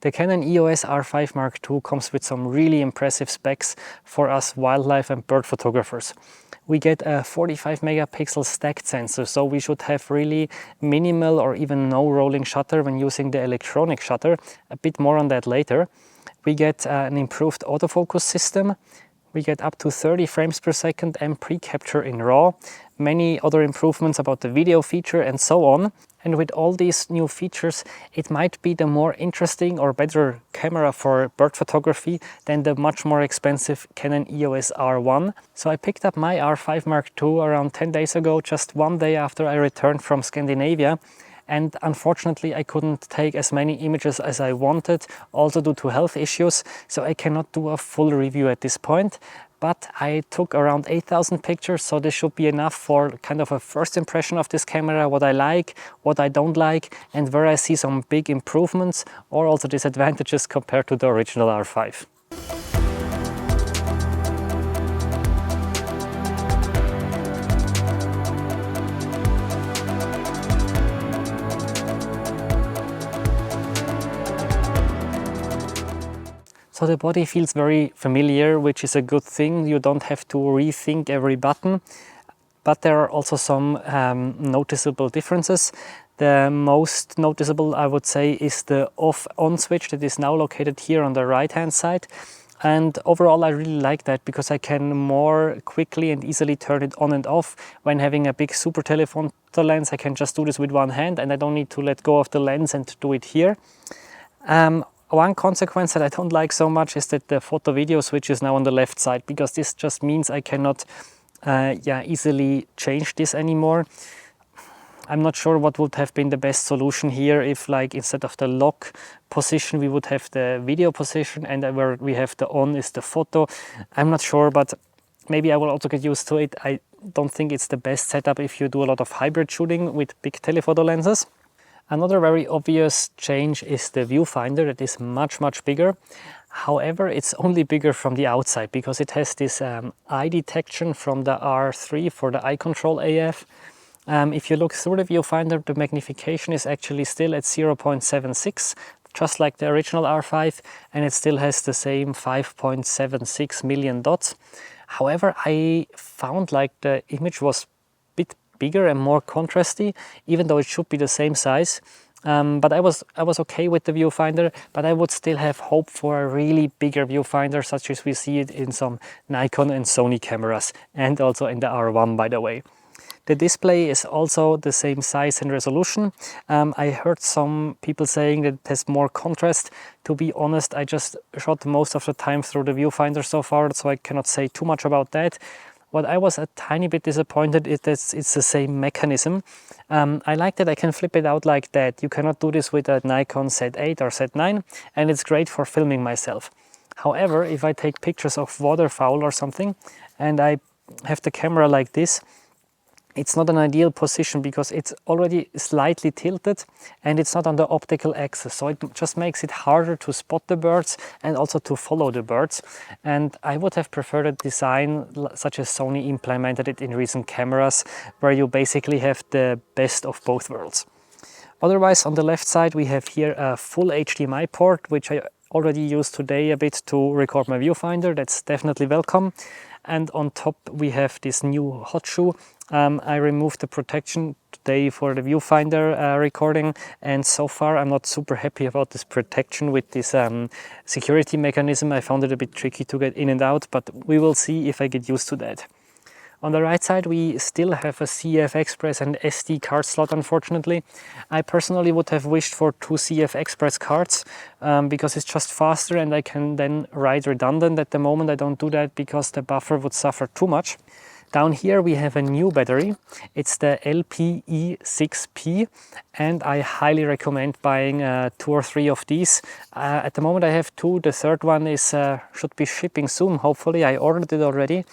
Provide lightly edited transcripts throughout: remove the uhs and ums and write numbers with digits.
The Canon EOS R5 Mark II comes with some really impressive specs for us wildlife and bird photographers. We get a 45 megapixel stacked sensor, so we should have really minimal or even no rolling shutter when using the electronic shutter. A bit more on that later. We get an improved autofocus system. We get up to 30 frames per second and Precapture in RAW. Many other improvements about the video feature and so on. And with all these new features, it might be the more interesting or better camera for bird photography than the much more expensive Canon EOS R1. So I picked up my R5 Mark II around 10 days ago, just one day after I returned from Scandinavia. And unfortunately, I couldn't take as many images as I wanted, also due to health issues, so I cannot do a full review at this point. But I took around 8,000 pictures, so this should be enough for kind of a first impression of this camera, what I like, what I don't like, and where I see some big improvements or also disadvantages compared to the original R5. So the body feels very familiar, which is a good thing. You don't have to rethink every button, but there are also some noticeable differences. The most noticeable, I would say, is the off-on switch that is now located here on the right-hand side. And overall, I really like that because I can more quickly and easily turn it on and off. When having a big super telephoto lens, I can just do this with one hand and I don't need to let go of the lens and do it here. One consequence that I don't like so much is that the photo-video switch is now on the left side, because this just means I cannot easily change this anymore. I'm not sure what would have been the best solution here if, like, instead of the lock position we would have the video position and where we have the on is the photo. I'm not sure, but maybe I will also get used to it. I don't think it's the best setup if you do a lot of hybrid shooting with big telephoto lenses. Another very obvious change is the viewfinder. That is much bigger. However, it's only bigger from the outside because it has this eye detection from the R3 for the eye control AF. If you look through the viewfinder, the magnification is actually still at 0.76, just like the original R5, and it still has the same 5.76 million dots. However, I found like the image was bigger and more contrasty, even though it should be the same size. But I was okay with the viewfinder, but I would still have hope for a really bigger viewfinder, such as we see it in some Nikon and Sony cameras, and also in the R1, by the way. The display is also the same size and resolution. I heard some people saying that it has more contrast. To be honest, I just shot most of the time through the viewfinder so far, so I cannot say too much about that. What I was a tiny bit disappointed is that it's the same mechanism. I like that I can flip it out like that. You cannot do this with a Nikon Z8 or Z9, and it's great for filming myself. However, if I take pictures of waterfowl or something, and I have the camera like this, it's not an ideal position because it's already slightly tilted and it's not on the optical axis. So it just makes it harder to spot the birds and also to follow the birds. And I would have preferred a design such as Sony implemented it in recent cameras, where you basically have the best of both worlds. Otherwise, on the left side, we have here a full HDMI port, which I already used today a bit to record my viewfinder. That's definitely welcome. And on top, we have this new hot shoe. I removed the protection today for the viewfinder recording, and so far I'm not super happy about this protection with this security mechanism. I found it a bit tricky to get in and out, but we will see if I get used to that. On the right side, we still have a CF Express and SD card slot, unfortunately. I personally would have wished for 2 CF Express cards because it's just faster and I can then write redundant. At the moment, I don't do that because the buffer would suffer too much. Down here we have a new battery. It's the LPE6P, and I highly recommend buying 2 or 3 of these. At the moment I have 2. The third one is should be shipping soon, hopefully. I ordered it already.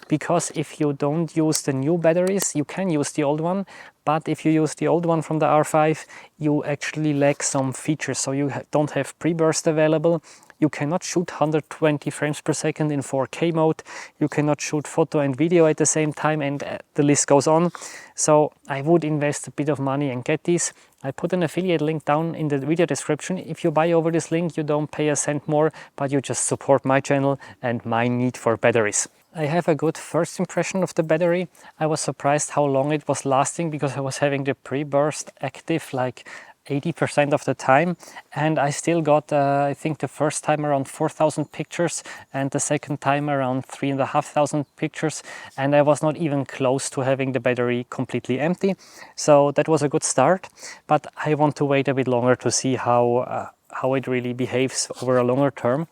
Because if you don't use the new batteries, you can use the old one, but if you use the old one from the R5, you actually lack some features. So you don't have preburst available, You cannot shoot 120 frames per second in 4K mode. You cannot shoot photo and video at the same time, and the list goes on. So I would invest a bit of money and get these. I put an affiliate link down in the video description. If you buy over this link, you don't pay a cent more, but you just support my channel and my need for batteries. I have a good first impression of the battery. I was surprised how long it was lasting, because I was having the pre-burst active like 80% of the time, and I still got I think the first time around 4,000 pictures and the second time around 3,500 pictures, and I was not even close to having the battery completely empty. So that was a good start, but I want to wait a bit longer to see how it really behaves over a longer term.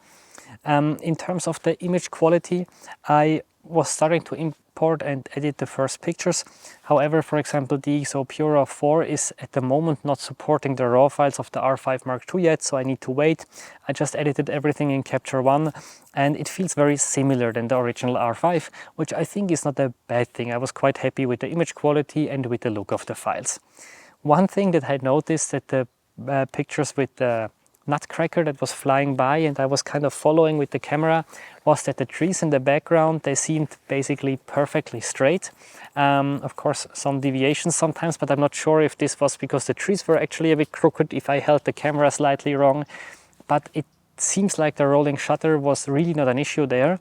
In terms of the image quality, I was starting to import and edit the first pictures. However, for example, the EXO Pure RAW 4 is at the moment not supporting the RAW files of the R5 Mark II yet, so I need to wait. I just edited everything in Capture One, and it feels very similar than the original R5, which I think is not a bad thing. I was quite happy with the image quality and with the look of the files. One thing that I noticed, that the pictures with the nutcracker that was flying by and I was kind of following with the camera, was that the trees in the background, they seemed basically perfectly straight. Of course, some deviations sometimes, but I'm not sure if this was because the trees were actually a bit crooked, if I held the camera slightly wrong. But it seems like the rolling shutter was really not an issue there.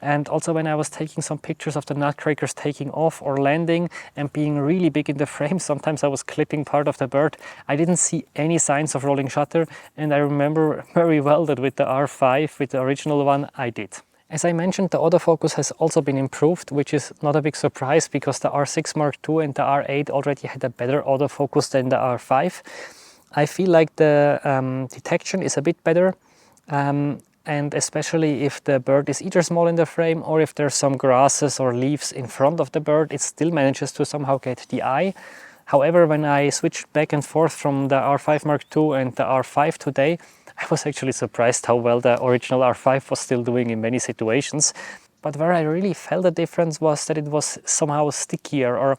And also when I was taking some pictures of the nutcrackers taking off or landing and being really big in the frame, sometimes I was clipping part of the bird, I didn't see any signs of rolling shutter, and I remember very well that with the R5, with the original one, I did. As I mentioned, the autofocus has also been improved, which is not a big surprise because the R6 Mark II and the R8 already had a better autofocus than the R5. I feel like the detection is a bit better. And especially if the bird is either small in the frame or if there's some grasses or leaves in front of the bird, it still manages to somehow get the eye. However, when I switched back and forth from the R5 Mark II and the R5 today, I was actually surprised how well the original R5 was still doing in many situations. But where I really felt a difference was that it was somehow stickier, or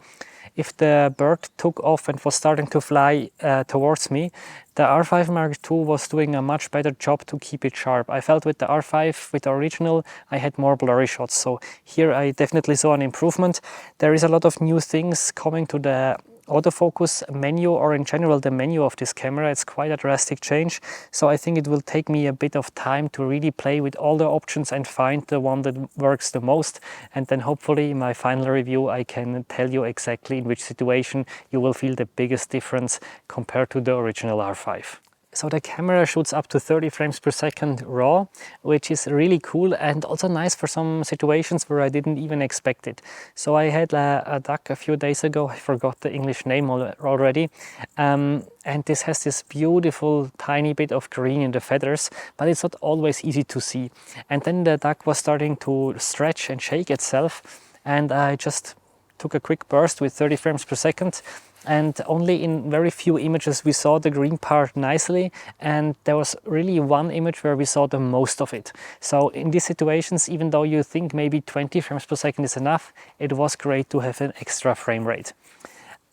if the bird took off and was starting to fly towards me, the R5 Mark II was doing a much better job to keep it sharp. I felt with the R5, with the original, I had more blurry shots. So here I definitely saw an improvement. There is a lot of new things coming to the autofocus menu, or in general the menu of this camera. It's quite a drastic change, so I think it will take me a bit of time to really play with all the options and find the one that works the most, and then hopefully in my final review I can tell you exactly in which situation you will feel the biggest difference compared to the original R5. So the camera shoots up to 30 frames per second RAW, which is really cool and also nice for some situations where I didn't even expect it. So I had a duck a few days ago, I forgot the English name already, and this has this beautiful tiny bit of green in the feathers, but it's not always easy to see. And then the duck was starting to stretch and shake itself, and I just took a quick burst with 30 frames per second, and only in very few images we saw the green part nicely, and there was really one image where we saw the most of it. So in these situations, even though you think maybe 20 frames per second is enough, it was great to have an extra frame rate.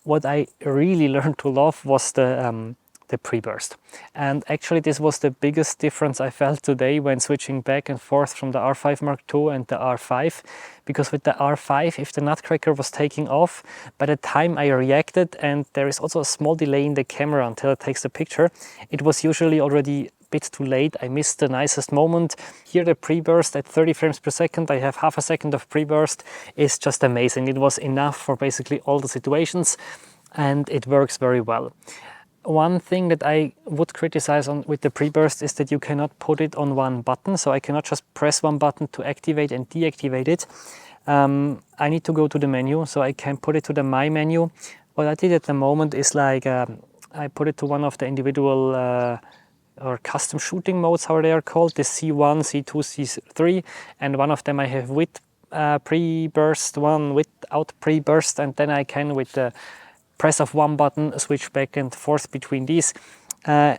What I really learned to love was the pre-burst, and actually this was the biggest difference I felt today when switching back and forth from the R5 Mark II and the R5, because with the R5, if the nutcracker was taking off, by the time I reacted, and there is also a small delay in the camera until it takes the picture, it was usually already a bit too late. I missed the nicest moment. Here the pre-burst at 30 frames per second, I have half a second of pre-burst, is just amazing. It was enough for basically all the situations, and it works very well. One thing that I would criticize with the pre-burst is that you cannot put it on one button, so I cannot just press one button to activate and deactivate it. I need to go to the menu, so I can put it to the My menu. What I did at the moment is like I put it to one of the individual or custom shooting modes, how they are called, the C1, C2, C3, and one of them I have with pre-burst, one without pre-burst, and then I can, with the press of one button, switch back and forth between these. I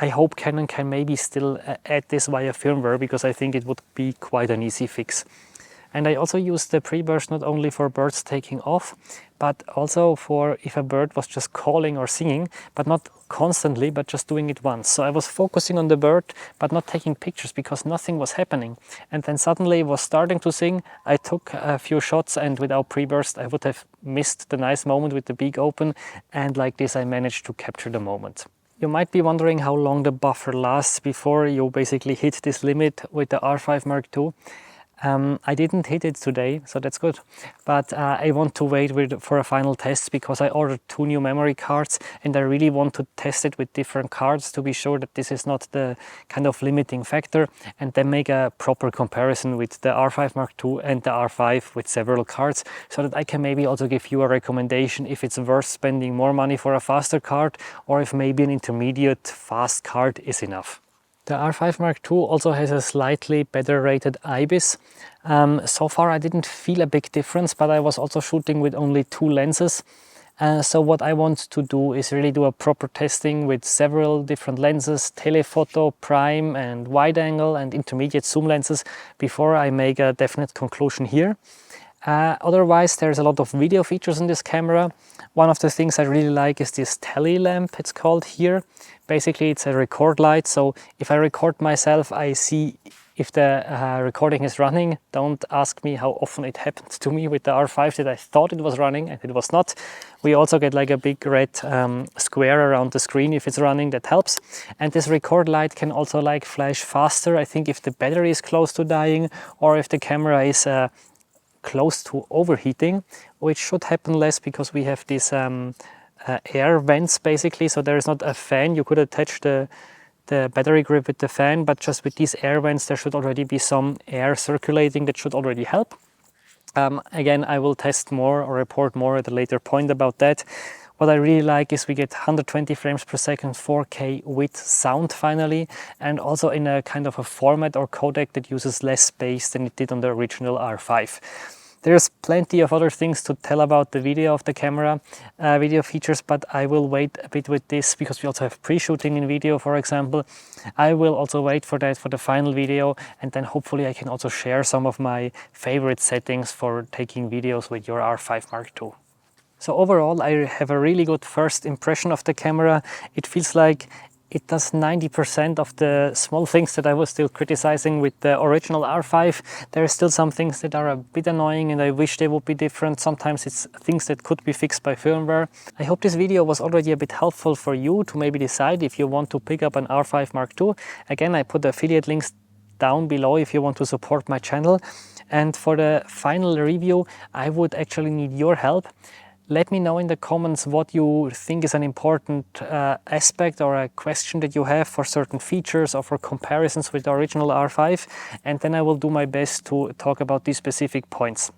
hope Canon can maybe still add this via firmware, because I think it would be quite an easy fix. And I also used the preburst not only for birds taking off, but also for if a bird was just calling or singing, but not constantly, but just doing it once. So I was focusing on the bird, but not taking pictures because nothing was happening. And then suddenly it was starting to sing. I took a few shots, and without preburst, I would have missed the nice moment with the beak open. And like this, I managed to capture the moment. You might be wondering how long the buffer lasts before you basically hit this limit with the R5 Mark II. I didn't hit it today, so that's good. But I want to wait for a final test because I ordered 2 new memory cards, and I really want to test it with different cards to be sure that this is not the kind of limiting factor, and then make a proper comparison with the R5 Mark II and the R5 with several cards, so that I can maybe also give you a recommendation if it's worth spending more money for a faster card, or if maybe an intermediate fast card is enough. The R5 Mark II also has a slightly better rated IBIS. So far I didn't feel a big difference, but I was also shooting with only 2 lenses. So what I want to do is really do a proper testing with several different lenses, telephoto, prime and wide angle and intermediate zoom lenses before I make a definite conclusion here. Otherwise, there's a lot of video features in this camera. One of the things I really like is this tele lamp, it's called here. Basically, it's a record light, so if I record myself, I see if the recording is running. Don't ask me how often it happened to me with the R5 that I thought it was running and it was not. We also get like a big red square around the screen if it's running, that helps. And this record light can also like flash faster, I think if the battery is close to dying or if the camera is close to overheating, which should happen less because we have these air vents basically, so there is not a fan. You could attach the battery grip with the fan, but just with these air vents there should already be some air circulating that should already help. Again, I will test more or report more at a later point about that. What I really like is we get 120 frames per second 4K with sound finally, and also in a kind of a format or codec that uses less space than it did on the original R5. There's plenty of other things to tell about the video of the camera, video features, but I will wait a bit with this because we also have pre-shooting in video, for example. I will also wait for that for the final video, and then hopefully I can also share some of my favorite settings for taking videos with your R5 Mark II. So overall, I have a really good first impression of the camera. It feels like it does 90% of the small things that I was still criticizing with the original R5. There are still some things that are a bit annoying and I wish they would be different. Sometimes it's things that could be fixed by firmware. I hope this video was already a bit helpful for you to maybe decide if you want to pick up an R5 Mark II. Again, I put the affiliate links down below if you want to support my channel. And for the final review, I would actually need your help. Let me know in the comments what you think is an important aspect or a question that you have for certain features or for comparisons with the original R5, and then I will do my best to talk about these specific points.